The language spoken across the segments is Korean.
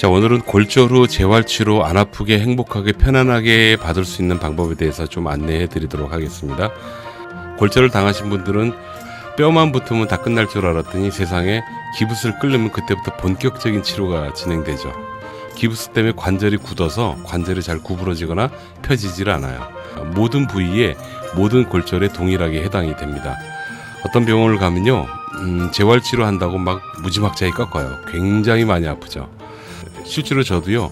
자, 오늘은 골절 후 재활치료 안 아프게 행복하게 편안하게 받을 수 있는 방법에 대해서 좀 안내해 드리도록 하겠습니다. 골절을 당하신 분들은 뼈만 붙으면 다 끝날 줄 알았더니 세상에 기부스를 끌려면 그때부터 본격적인 치료가 진행되죠. 기부스 때문에 관절이 굳어서 관절이 잘 구부러지거나 펴지질 않아요. 모든 부위에 모든 골절에 동일하게 해당이 됩니다. 어떤 병원을 가면요, 재활치료 한다고 막 무지막지하게 꺾어요. 굉장히 많이 아프죠. 실제로 저도요,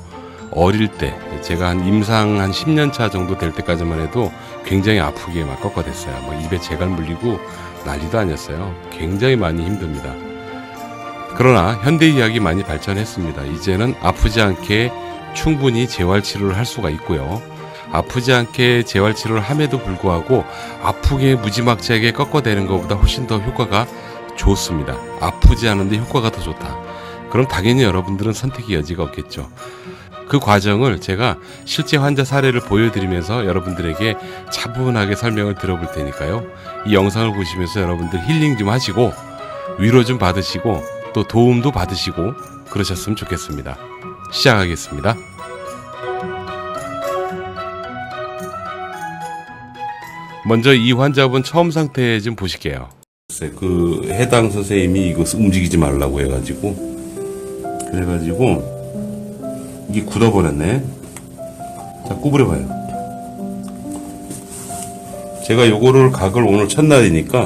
어릴 때 제가 임상 한 10년 차 정도 될 때까지만 해도 굉장히 아프게 막 꺾어댔어요. 뭐 입에 재갈 물리고 난리도 아니었어요. 굉장히 많이 힘듭니다. 그러나 현대의학이 많이 발전했습니다. 이제는 아프지 않게 충분히 재활치료를 할 수가 있고요. 아프지 않게 재활치료를 함에도 불구하고 아프게 무지막지하게 꺾어대는 것보다 훨씬 더 효과가 좋습니다. 아프지 않은데 효과가 더 좋다. 그럼 당연히 여러분들은 선택의 여지가 없겠죠. 그 과정을 제가 실제 환자 사례를 보여드리면서 여러분들에게 차분하게 설명을 들어볼 테니까요. 이 영상을 보시면서 여러분들 힐링 좀 하시고 위로 좀 받으시고 또 도움도 받으시고 그러셨으면 좋겠습니다. 시작하겠습니다. 먼저 이 환자분 처음 상태 좀 보실게요. 그 해당 선생님이 이거 움직이지 말라고 해가지고 이게 굳어버렸네. 자, 구부려봐요. 제가 요거를 각을 오늘 첫날이니까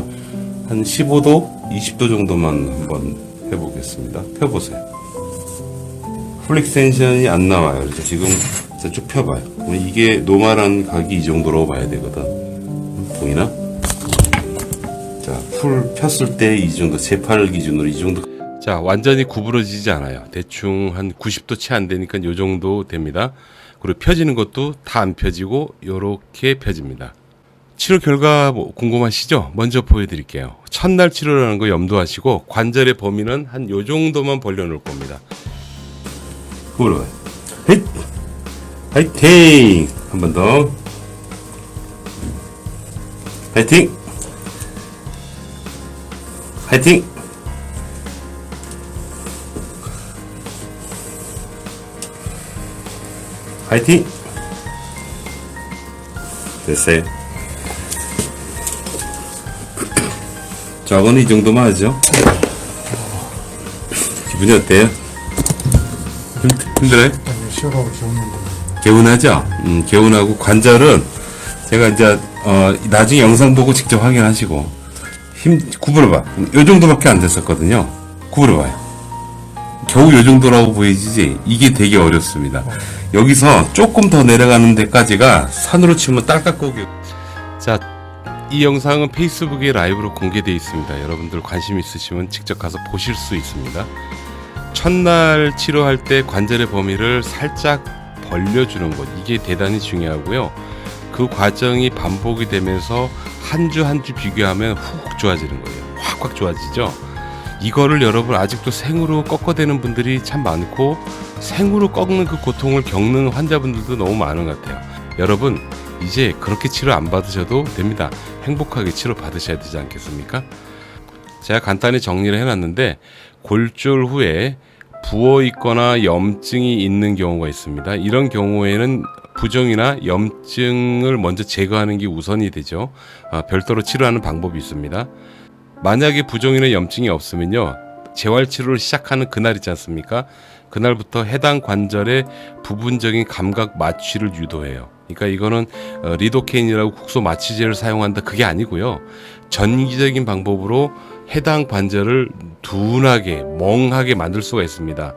한 15도, 20도 정도만 한번 해보겠습니다. 펴보세요. 플렉센션이 안 나와요. 그래서 지금 쭉 펴봐요. 이게 노멀한 각이 이 정도로 봐야 되거든. 보이나? 자, 풀 폈을 때 이 정도, 제 팔 기준으로 이 정도. 자, 완전히 구부러지지 않아요. 대충 한 90도 채 안 되니까 요 정도 됩니다. 그리고 펴지는 것도 다 안 펴지고 요렇게 펴집니다. 치료 결과 궁금하시죠? 먼저 보여드릴게요. 첫날 치료라는 거 염두하시고 관절의 범위는 한 요 정도만 벌려놓을 겁니다. 구부러봐요. 화이팅! 한 번 더. 화이팅! 화이팅! 화이팅! 됐어요. 저거는 이 정도만 하죠. 기분이 어때요? 힘들어요? 시원하고 개운한데. 개운하죠? 개운하고 관절은 제가 이제 나중에 영상 보고 직접 확인하시고 구부려봐. 요 정도밖에 안 됐었거든요. 구부려봐요. 겨우 요 정도라고 보이지 이게 되게 어렵습니다. 여기서 조금 더 내려가는 데까지가 산으로 치면 딸깍거기. 자, 이 영상은 페이스북에 라이브로 공개되어 있습니다. 여러분들 관심 있으시면 직접 가서 보실 수 있습니다. 첫날 치료할 때 관절의 범위를 살짝 벌려주는 것, 이게 대단히 중요하고요. 그 과정이 반복이 되면서 한 주 한 주 비교하면 훅 좋아지는 거예요. 확 좋아지죠. 이거를 여러분 아직도 생으로 꺾어대는 분들이 참 많고 생으로 꺾는 그 고통을 겪는 환자분들도 너무 많은 것 같아요. 여러분 이제 그렇게 치료 안 받으셔도 됩니다. 행복하게 치료 받으셔야 되지 않겠습니까? 제가 간단히 정리를 해놨는데 골절 후에 부어 있거나 염증이 있는 경우가 있습니다. 이런 경우에는 부종이나 염증을 먼저 제거하는 게 우선이 되죠. 별도로 치료하는 방법이 있습니다. 만약에 부종이나 염증이 없으면요, 재활치료를 시작하는 그날 있지 않습니까? 그날부터 해당 관절의 부분적인 감각 마취를 유도해요. 그러니까 이거는 리도케인이라고 국소 마취제를 사용한다, 그게 아니고요, 전기적인 방법으로 해당 관절을 둔하게 멍하게 만들 수가 있습니다.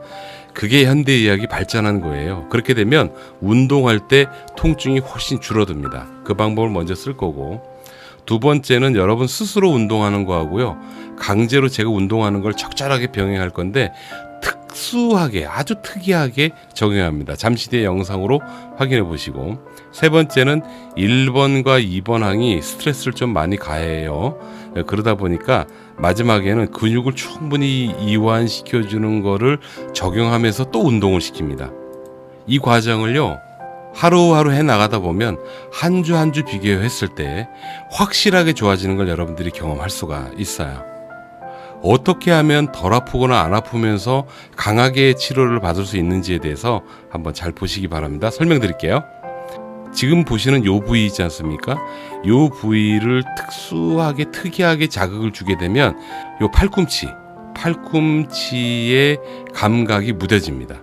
그게 현대의학이 발전한 거예요. 그렇게 되면 운동할 때 통증이 훨씬 줄어듭니다. 그 방법을 먼저 쓸 거고, 두 번째는 여러분 스스로 운동하는 거하고요, 강제로 제가 운동하는 걸 적절하게 병행할 건데 특수하게, 아주 특이하게 적용합니다. 잠시 뒤에 영상으로 확인해 보시고, 세 번째는 1번과 2번 항이 스트레스를 좀 많이 가해요. 그러다 보니까 마지막에는 근육을 충분히 이완시켜주는 거를 적용하면서 또 운동을 시킵니다. 이 과정을요, 하루하루 해나가다 보면 한 주 한 주 비교했을 때 확실하게 좋아지는 걸 여러분들이 경험할 수가 있어요. 어떻게 하면 덜 아프거나 안 아프면서 강하게 치료를 받을 수 있는지에 대해서 한번 잘 보시기 바랍니다. 설명드릴게요. 지금 보시는 요 부위 있지 않습니까? 요 부위를 특이하게 자극을 주게 되면 요 팔꿈치의 감각이 무뎌집니다.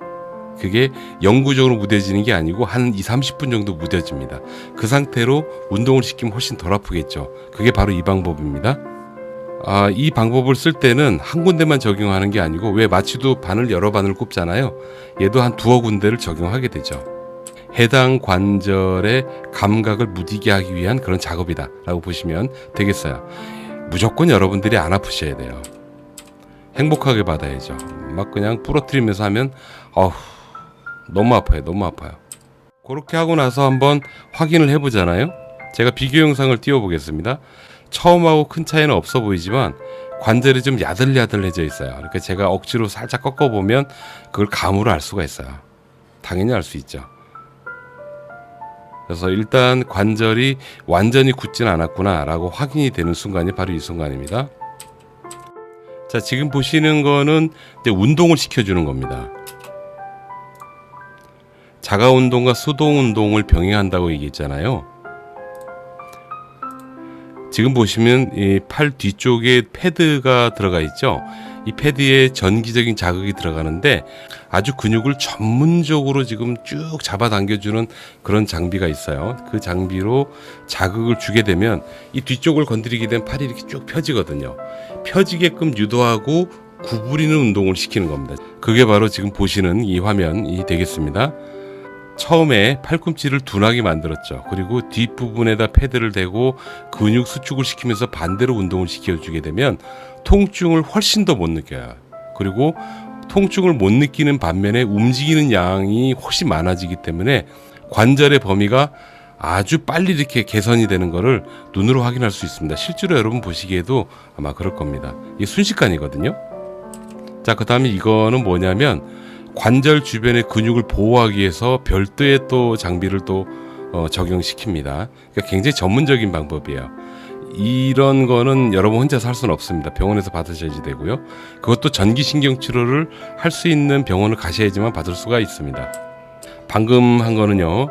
그게 영구적으로 무뎌지는 게 아니고 한 20-30분 정도 무뎌집니다. 그 상태로 운동을 시키면 훨씬 덜 아프겠죠. 그게 바로 이 방법입니다. 이 방법을 쓸 때는 한 군데만 적용하는 게 아니고, 왜 마취도 바늘 여러 바늘 꼽잖아요. 얘도 한 두어 군데를 적용하게 되죠. 해당 관절의 감각을 무디게 하기 위한 그런 작업이다 라고 보시면 되겠어요. 무조건 여러분들이 안 아프셔야 돼요. 행복하게 받아야죠. 막 그냥 부러뜨리면서 하면 너무 아파요. 그렇게 하고 나서 한번 확인을 해보잖아요. 제가 비교 영상을 띄워보겠습니다. 처음하고 큰 차이는 없어 보이지만 관절이 좀 야들야들해져 있어요. 그러니까 제가 억지로 살짝 꺾어보면 그걸 감으로 알 수가 있어요. 당연히 알 수 있죠. 그래서 일단 관절이 완전히 굳진 않았구나 라고 확인이 되는 순간이 바로 이 순간입니다. 자, 지금 보시는 거는 이제 운동을 시켜주는 겁니다. 자가 운동과 수동 운동을 병행한다고 얘기했잖아요. 지금 보시면 이 팔 뒤쪽에 패드가 들어가 있죠. 이 패드에 전기적인 자극이 들어가는데 아주 근육을 전문적으로 지금 쭉 잡아당겨주는 그런 장비가 있어요. 그 장비로 자극을 주게 되면 이 뒤쪽을 건드리게 되면 팔이 이렇게 쭉 펴지거든요. 펴지게끔 유도하고 구부리는 운동을 시키는 겁니다. 그게 바로 지금 보시는 이 화면이 되겠습니다. 처음에 팔꿈치를 둔하게 만들었죠. 그리고 뒷부분에다 패드를 대고 근육 수축을 시키면서 반대로 운동을 시켜주게 되면 통증을 훨씬 더 못 느껴요. 그리고 통증을 못 느끼는 반면에 움직이는 양이 훨씬 많아지기 때문에 관절의 범위가 아주 빨리 이렇게 개선이 되는 거를 눈으로 확인할 수 있습니다. 실제로 여러분 보시기에도 아마 그럴 겁니다. 이게 순식간이거든요. 자, 그 다음에 이거는 뭐냐면 관절 주변의 근육을 보호하기 위해서 별도의 또 장비를 또 적용시킵니다. 그러니까 굉장히 전문적인 방법이에요. 이런 거는 여러분 혼자서 할 수는 없습니다. 병원에서 받으셔야지 되고요. 그것도 전기신경 치료를 할 수 있는 병원을 가셔야지만 받을 수가 있습니다. 방금 한 거는요,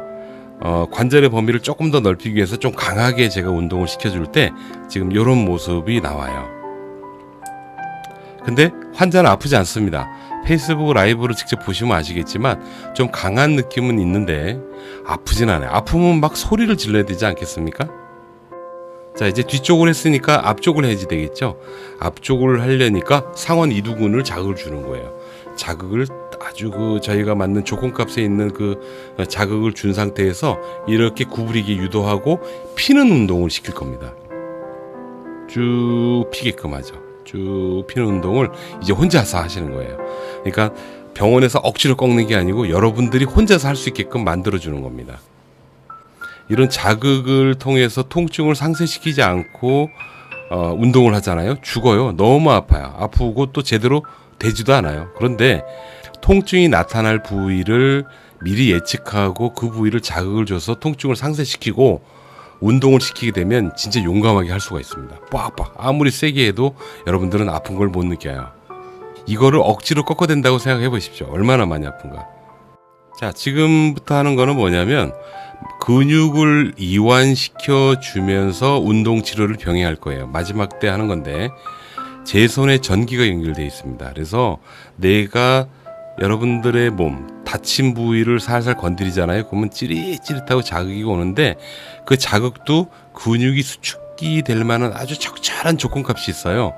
관절의 범위를 조금 더 넓히기 위해서 좀 강하게 제가 운동을 시켜줄 때 지금 이런 모습이 나와요. 근데 환자는 아프지 않습니다. 페이스북 라이브를 직접 보시면 아시겠지만 좀 강한 느낌은 있는데 아프진 않아요. 아프면 막 소리를 질러야 되지 않겠습니까? 자, 이제 뒤쪽을 했으니까 앞쪽을 해야지 되겠죠. 앞쪽을 하려니까 상완 이두근을 자극을 주는 거예요. 자극을 아주 저희가 맞는 조건값에 있는 그 자극을 준 상태에서 이렇게 구부리게 유도하고 피는 운동을 시킬 겁니다. 쭉 피게끔 하죠. 쭉 피는 운동을 이제 혼자서 하시는 거예요. 그러니까 병원에서 억지로 꺾는 게 아니고 여러분들이 혼자서 할 수 있게끔 만들어주는 겁니다. 이런 자극을 통해서 통증을 상쇄시키지 않고 운동을 하잖아요. 죽어요. 너무 아파요. 아프고 또 제대로 되지도 않아요. 그런데 통증이 나타날 부위를 미리 예측하고 그 부위를 자극을 줘서 통증을 상쇄시키고 운동을 시키게 되면 진짜 용감하게 할 수가 있습니다. 빡빡 아무리 세게 해도 여러분들은 아픈 걸 못 느껴요. 이거를 억지로 꺾어댄다고 생각해 보십시오. 얼마나 많이 아픈가. 자, 지금부터 하는 거는 뭐냐면 근육을 이완시켜 주면서 운동 치료를 병행할 거예요. 마지막 때 하는 건데 제 손에 전기가 연결되어 있습니다. 그래서 내가 여러분들의 몸 다친 부위를 살살 건드리잖아요. 그러면 찌릿찌릿하고 자극이 오는데 그 자극도 근육이 수축이 될 만한 아주 적절한 조건값이 있어요.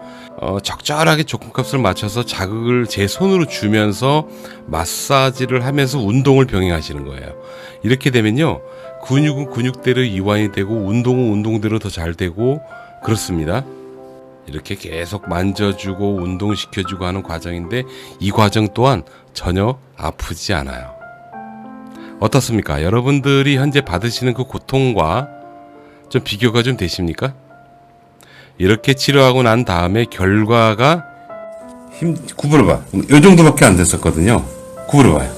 적절하게 조건값을 맞춰서 자극을 제 손으로 주면서 마사지를 하면서 운동을 병행하시는 거예요. 이렇게 되면요, 근육은 근육대로 이완이 되고 운동은 운동대로 더 잘 되고 그렇습니다. 이렇게 계속 만져주고 운동시켜주고 하는 과정인데 이 과정 또한 전혀 아프지 않아요. 어떻습니까? 여러분들이 현재 받으시는 그 고통과 좀 비교가 좀 되십니까? 이렇게 치료하고 난 다음에 결과가 구부려봐. 요 정도밖에 안 됐었거든요. 구부려봐요.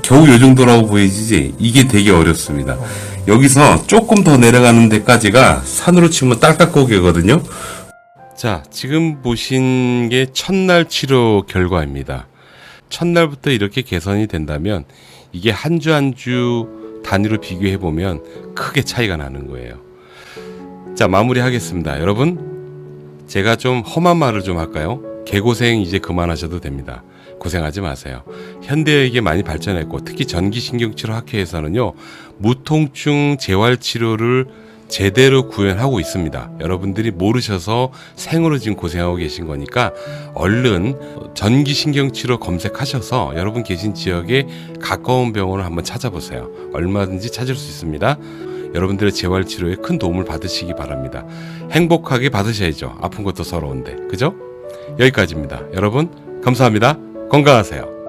겨우 요 정도라고 보이지 이게 되게 어렵습니다. 여기서 조금 더 내려가는 데까지가 산으로 치면 딸깍고개거든요. 자, 지금 보신 게 첫날 치료 결과입니다. 첫날부터 이렇게 개선이 된다면 이게 한 주 한 주 단위로 비교해 보면 크게 차이가 나는 거예요. 자, 마무리하겠습니다. 여러분, 제가 좀 험한 말을 좀 할까요? 개고생 이제 그만하셔도 됩니다. 고생하지 마세요. 현대의학이 많이 발전했고 특히 전기신경치료학회에서는요, 무통증 재활치료를 제대로 구현하고 있습니다. 여러분들이 모르셔서 생으로 지금 고생하고 계신 거니까 얼른 전기신경치료 검색하셔서 여러분 계신 지역에 가까운 병원을 한번 찾아보세요. 얼마든지 찾을 수 있습니다. 여러분들의 재활치료에 큰 도움을 받으시기 바랍니다. 행복하게 받으셔야죠. 아픈 것도 서러운데. 그죠? 여기까지입니다. 여러분 감사합니다. 건강하세요.